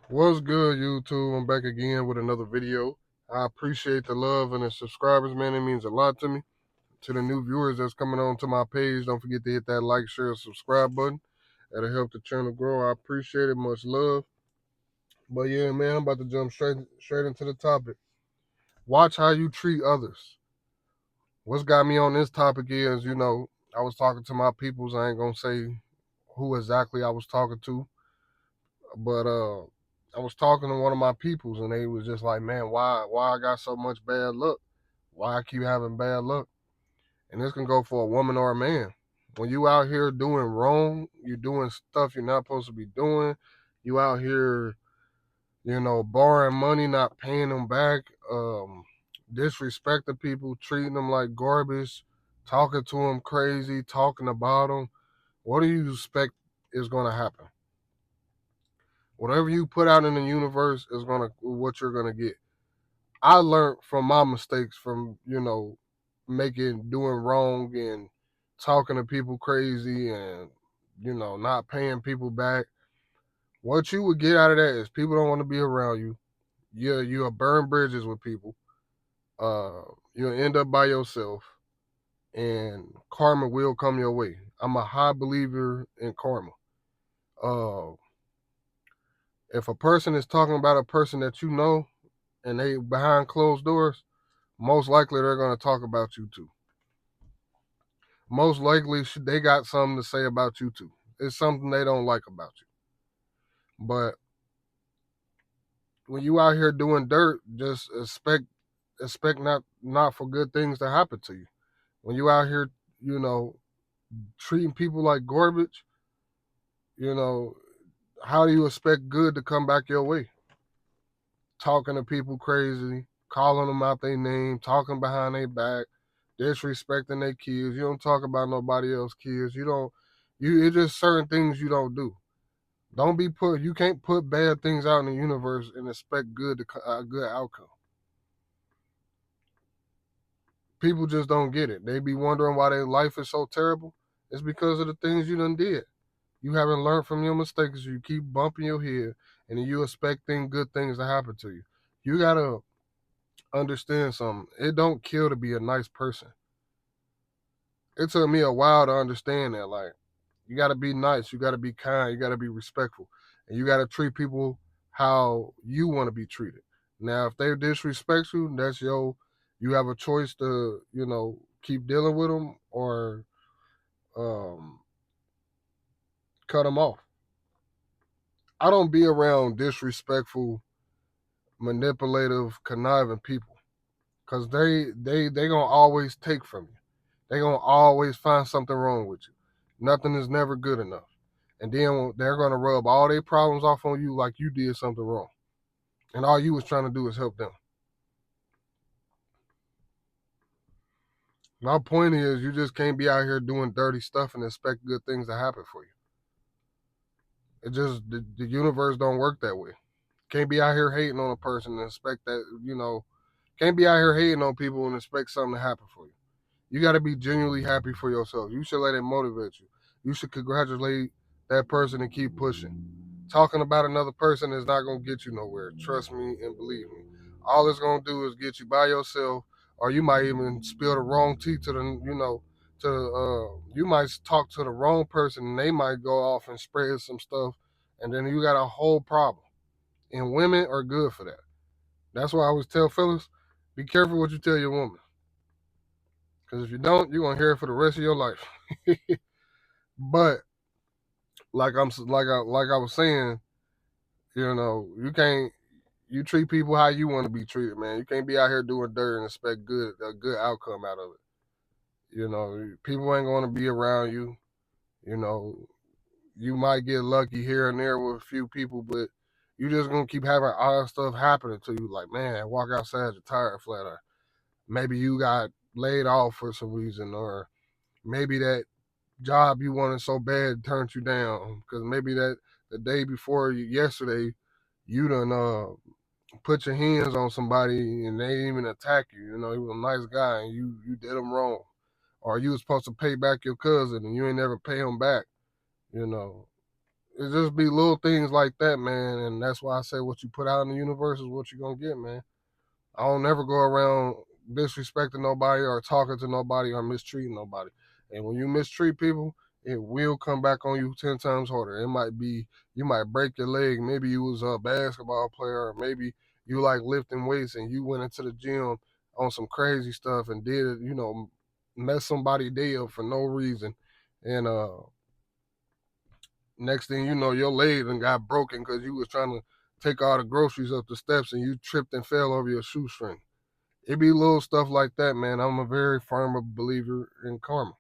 What's good, YouTube? I'm back again with another video. I appreciate the love and the subscribers, man. It means a lot to me. To the new viewers that's coming on to my page, don't forget to hit that like, share, subscribe button. That'll help the channel grow. I appreciate it. Much love. But yeah, man, I'm about to jump straight into the topic. Watch how you treat others. What's got me on this topic is, I was talking to my peoples. I ain't gonna say who exactly I was talking to, but I was talking to one of my peoples, and they was just like, "Man, why I got so much bad luck? Why I keep having bad luck?" And this can go for a woman or a man. When you out here doing wrong, you doing stuff you're not supposed to be doing. You out here, borrowing money, not paying them back, disrespecting people, treating them like garbage, talking to them crazy, talking about them. What do you expect is going to happen? Whatever you put out in the universe is gonna what you're gonna get. I learned from my mistakes from, doing wrong and talking to people crazy and, not paying people back. What you would get out of that is people don't want to be around you. You'll burn bridges with people. You'll end up by yourself and karma will come your way. I'm a high believer in karma. Uh, if a person is talking about a person that you know and they behind closed doors, most likely they're going to talk about you too. Most likely they got something to say about you too. It's something they don't like about you. But when you out here doing dirt, just expect not for good things to happen to you. When you out here, you know, treating people like garbage, you know, how do you expect good to come back your way? Talking to people crazy, calling them out their name, talking behind their back, disrespecting their kids. You don't talk about nobody else's kids. You don't. It's just certain things you don't do. Don't be put. You can't put bad things out in the universe and expect a good outcome. People just don't get it. They be wondering why their life is so terrible. It's because of the things you done did. You haven't learned from your mistakes. You keep bumping your head, and you expect good things to happen to you. You gotta understand something. It don't kill to be a nice person. It took me a while to understand that. Like, you got to be nice, you got to be kind, you got to be respectful, and you got to treat people how you want to be treated. Now, if they disrespect you, that's your. You have a choice to, keep dealing with them or um, cut them off. I don't be around disrespectful, manipulative, conniving people because they gonna always take from you. They gonna always find something wrong with you. Nothing is never good enough. And then they're gonna rub all their problems off on you like you did something wrong. And all you was trying to do is help them. My point is you just can't be out here doing dirty stuff and expect good things to happen for you. It just the universe don't work that way. Can't be out here hating on a person and expect that, can't be out here hating on people and expect something to happen for you. You got to be genuinely happy for yourself. You should let it motivate you. You should congratulate that person and keep pushing. Talking about another person is not going to get you nowhere. Trust me and believe me. All it's going to do is get you by yourself, or you might even spill the wrong tea to you might talk to the wrong person and they might go off and spread some stuff, and then you got a whole problem. And women are good for that. That's why I always tell fellas, be careful what you tell your woman. Because if you don't, you're gonna hear it for the rest of your life. But like I was saying, you can't you treat people how you want to be treated, man. You can't be out here doing dirt and expect a good outcome out of it. People ain't gonna be around you. You know, you might get lucky here and there with a few people, but you just gonna keep having odd stuff happening to you. Like, man, walk outside, your tire flat, or maybe you got laid off for some reason, or maybe that job you wanted so bad turned you down because maybe that the day before yesterday you done put your hands on somebody and they didn't even attack you. He was a nice guy and you did him wrong, or you was supposed to pay back your cousin and you ain't never pay him back. You know, it just be little things like that, man. And that's why I say what you put out in the universe is what you're gonna get, man. I don't never go around disrespecting nobody or talking to nobody or mistreating nobody. And when you mistreat people, it will come back on you 10 times harder. It might be you might break your leg. Maybe you was a basketball player, or maybe you like lifting weights and you went into the gym on some crazy stuff and did, mess somebody day up for no reason. And next thing you know, your leg done got broken because you was trying to take all the groceries up the steps and you tripped and fell over your shoestring. It be little stuff like that, man. I'm a very firm believer in karma.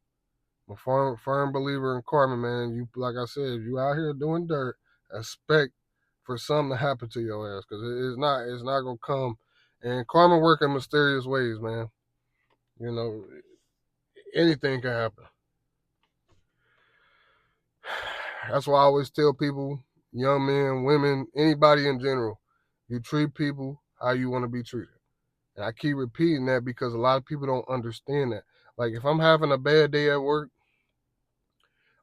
I'm a firm believer in karma, man. You, like I said, if you out here doing dirt, expect for something to happen to your ass because it's not gonna come. And karma work in mysterious ways, man. You know, anything can happen. That's why I always tell people, young men, women, anybody in general, you treat people how you want to be treated. And I keep repeating that because a lot of people don't understand that. Like if I'm having a bad day at work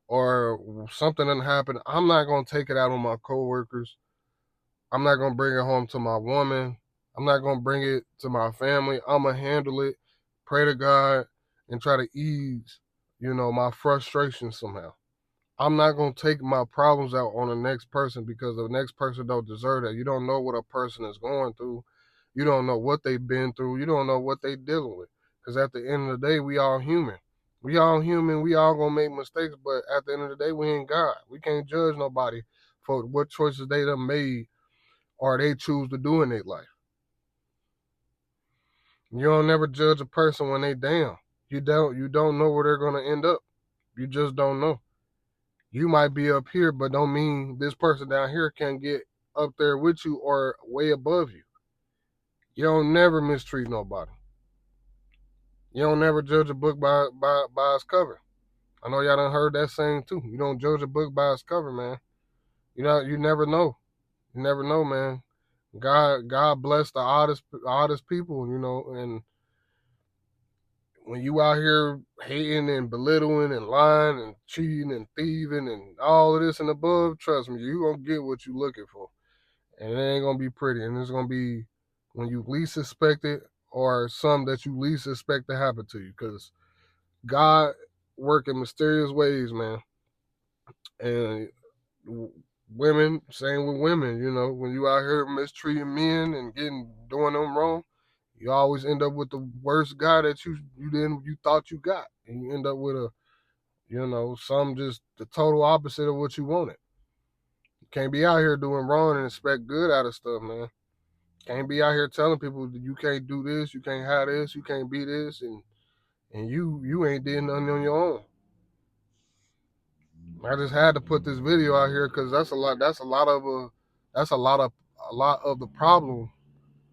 or something doesn't happen, I'm not gonna take it out on my coworkers. I'm not gonna bring it home to my woman. I'm not gonna bring it to my family. I'm gonna handle it, pray to God, and try to ease, my frustration somehow. I'm not gonna take my problems out on the next person because the next person don't deserve that. You don't know what a person is going through. You don't know what they've been through. You don't know what they dealing with. Because at the end of the day, we all human. We all human. We all gonna make mistakes. But at the end of the day, we ain't God. We can't judge nobody for what choices they done made or they choose to do in their life. You don't never judge a person when they down. You don't know where they're gonna end up. You just don't know. You might be up here, but don't mean this person down here can get up there with you or way above you. You don't never mistreat nobody. You don't never judge a book by its cover. I know y'all done heard that saying too. You don't judge a book by its cover, man. You never know. You never know, man. God bless the oddest people, and when you out here hating and belittling and lying and cheating and thieving and all of this and above, trust me, you gonna get what you looking for. And it ain't gonna be pretty. And it's gonna be when you least expect it or some that you least expect to happen to you. Because God work in mysterious ways, man. And women, same with women, when you out here mistreating men and doing them wrong, you always end up with the worst guy that you thought you got. And you end up with some just the total opposite of what you wanted. You can't be out here doing wrong and expect good out of stuff, man. Can't be out here telling people that you can't do this, you can't have this, you can't be this, and you ain't did nothing on your own. I just had to put this video out here because that's a lot. That's a lot of the problem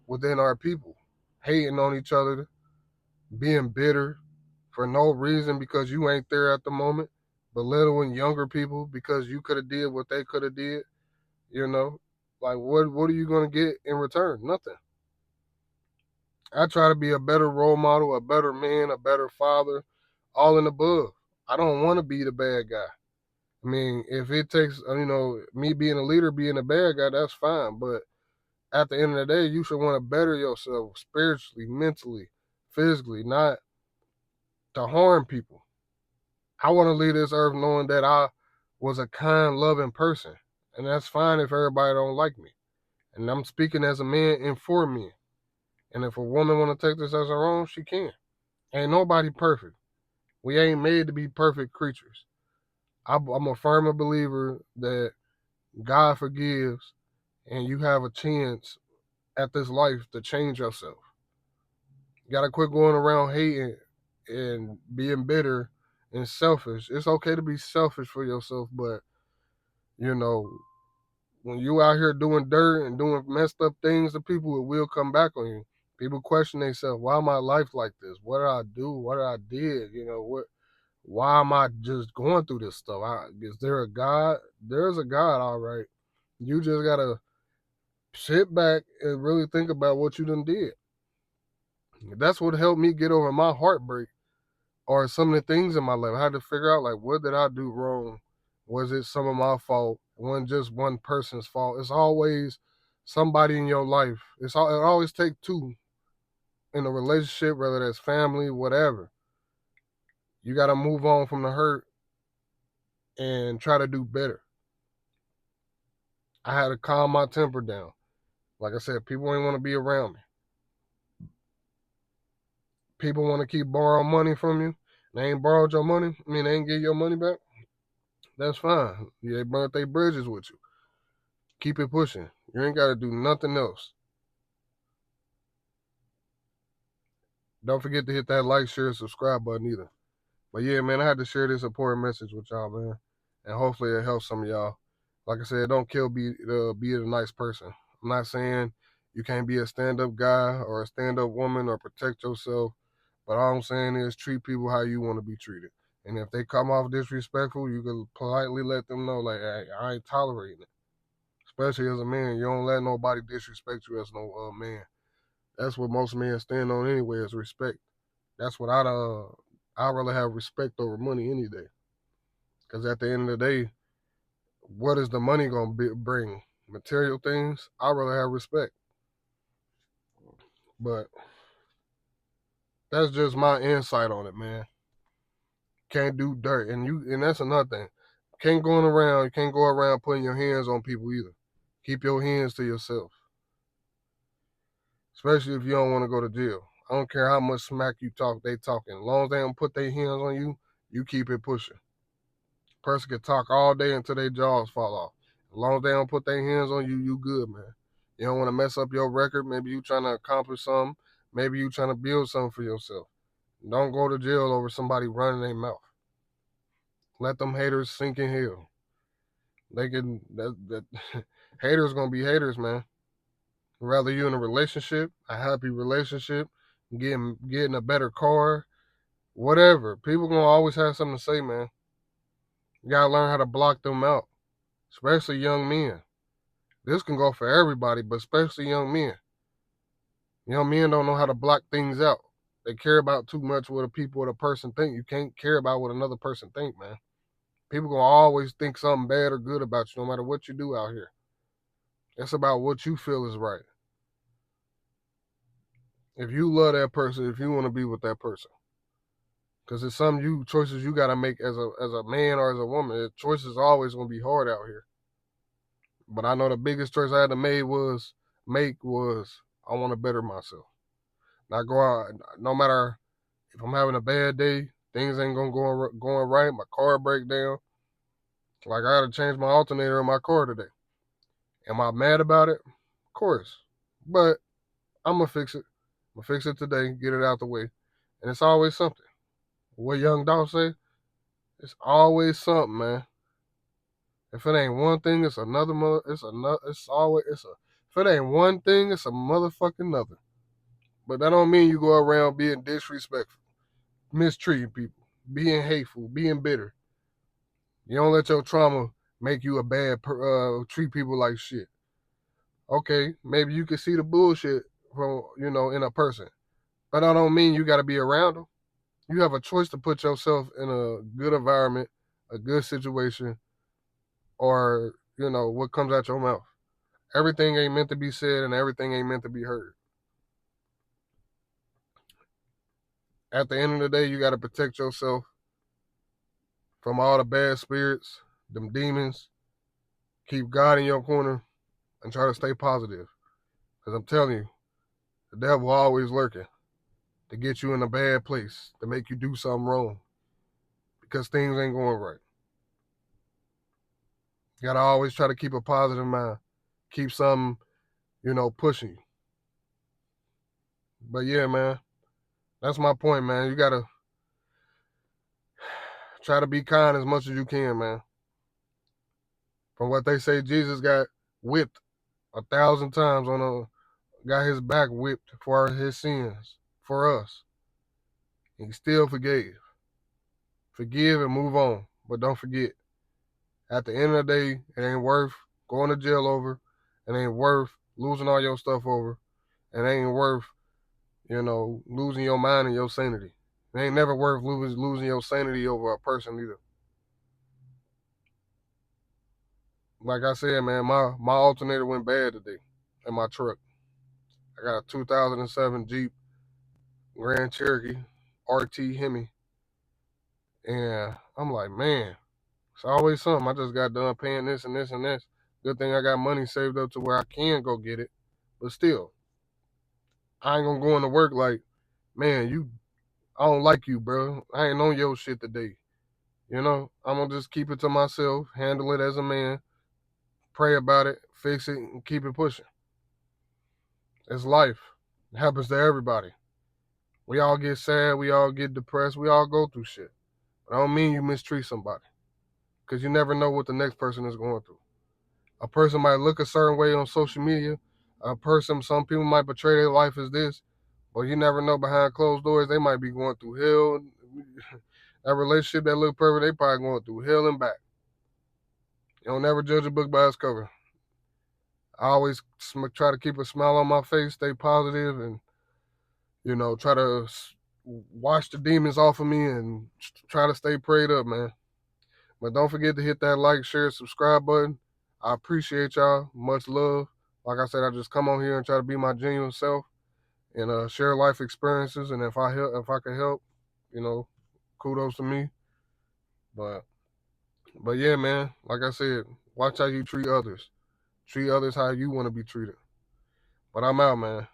within our people, hating on each other, being bitter for no reason because you ain't there at the moment, belittling younger people because you could have did what they could have did. You know, like what are you gonna get in return? Nothing. I try to be a better role model, a better man, a better father, all in above. I don't want to be the bad guy. I mean, if it takes, me being a leader, being a bad guy, that's fine. But at the end of the day, you should want to better yourself spiritually, mentally, physically, not to harm people. I want to leave this earth knowing that I was a kind, loving person. And that's fine if everybody don't like me. And I'm speaking as a man and for men. And if a woman want to take this as her own, she can. Ain't nobody perfect. We ain't made to be perfect creatures. I'm a firm believer that God forgives and you have a chance at this life to change yourself. You gotta quit going around hating and being bitter and selfish. It's okay to be selfish for yourself, but you know, when you out here doing dirt and doing messed up things to people, it will come back on you. People question themselves, why my life like this? What did I do? What did I did? Why am I just going through this stuff? Is there a God? There's a God, all right. You just gotta sit back and really think about what you done did. That's what helped me get over my heartbreak or some of the things in my life. I had to figure out like what did I do wrong? Was it some of my fault? just one person's fault. It's always somebody in your life. It always take two in a relationship, whether that's family, whatever. You got to move on from the hurt and try to do better. I had to calm my temper down. Like I said, people ain't want to be around me. People want to keep borrowing money from you. They ain't borrowed your money. I mean, they ain't give your money back. That's fine. They burnt their bridges with you. Keep it pushing. You ain't got to do nothing else. Don't forget to hit that like, share, subscribe button either. But yeah, man, I had to share this important message with y'all, man. And hopefully it helps some of y'all. Like I said, don't kill be a nice person. I'm not saying you can't be a stand-up guy or a stand-up woman or protect yourself. But all I'm saying is treat people how you want to be treated. And if they come off disrespectful, you can politely let them know, like, hey, I ain't tolerating it. Especially as a man, you don't let nobody disrespect you as no man. That's what most men stand on anyway, is respect. That's what I'd rather have respect over money any day. Because at the end of the day, what is the money going to bring? Material things? I'd rather have respect. But that's just my insight on it, man. Can't do dirt. And that's another thing. You can't go around putting your hands on people either. Keep your hands to yourself. Especially if you don't want to go to jail. I don't care how much smack they talking. As long as they don't put their hands on you, you keep it pushing. Person can talk all day until their jaws fall off. As long as they don't put their hands on you, you good, man. You don't want to mess up your record. Maybe you trying to accomplish something. Maybe you trying to build something for yourself. Don't go to jail over somebody running their mouth. Let them haters sink in hell. They can that haters gonna be haters, man. Rather you in a relationship, a happy relationship, getting a better car, whatever. People gonna always have something to say, man. You gotta learn how to block them out, especially young men. This can go for everybody, but especially young men. Young men don't know how to block things out. They care about too much what a person think. You can't care about what another person think, man. People gonna always think something bad or good about you, no matter what you do out here. It's about what you feel is right. If you love that person, if you want to be with that person, because it's some choices you gotta make as a man or as a woman. Choices are always gonna be hard out here. But I know the biggest choice I had to make was I want to better myself. Not go out, no matter if I'm having a bad day, things ain't gonna going right. My car break down. Like I had to change my alternator in my car today. Am I mad about it? Of course, but I'm gonna fix it. I'm gonna fix it today, get it out the way, and it's always something. What Young Dolph say? It's always something, man. If it ain't one thing, it's another mother. It's another. It's always it's a. If it ain't one thing, it's a motherfucking nothing. But that don't mean you go around being disrespectful, mistreating people, being hateful, being bitter. You don't let your trauma make you treat people like shit. Okay, maybe you can see the bullshit from in a person, but that don't mean you got to be around them. You have a choice to put yourself in a good environment, a good situation, or what comes out your mouth. Everything ain't meant to be said, and everything ain't meant to be heard. At the end of the day, you got to protect yourself from all the bad spirits, them demons. Keep God in your corner and try to stay positive. Because I'm telling you, the devil always lurking to get you in a bad place, to make you do something wrong because things ain't going right. You got to always try to keep a positive mind. Keep something, pushing you. But yeah, man, that's my point, man. You got to try to be kind as much as you can, man. From what they say, Jesus got whipped 1,000 times got his back whipped for his sins, for us. He still forgave. Forgive and move on. But don't forget, at the end of the day, it ain't worth going to jail over. It ain't worth losing all your stuff over. It ain't worth, losing your mind and your sanity. It ain't never worth losing your sanity over a person either. like I said, man, my alternator went bad today in my truck. I got a 2007 Jeep Grand Cherokee RT Hemi, and I'm like, man, it's always something. I just got done paying this and this and this. Good thing I got money saved up to where I can go get it. But still, I ain't gonna go into work like, man, I don't like you, bro. I ain't on your shit today. I'm gonna just keep it to myself, handle it as a man, pray about it, fix it, and keep it pushing. It's life. It happens to everybody. We all get sad, we all get depressed, we all go through shit. But I don't mean you mistreat somebody. Because you never know what the next person is going through. A person might look a certain way on social media. Some people might portray their life as this, but you never know behind closed doors. They might be going through hell. That relationship that look perfect, they probably going through hell and back. You don't never judge a book by its cover. I always try to keep a smile on my face, stay positive, and try to wash the demons off of me and try to stay prayed up, man. But don't forget to hit that like, share, subscribe button. I appreciate y'all. Much love. Like I said, I just come on here and try to be my genuine self and share life experiences. And if I can help, kudos to me. But yeah, man. Like I said, watch how you treat others. Treat others how you want to be treated. But I'm out, man.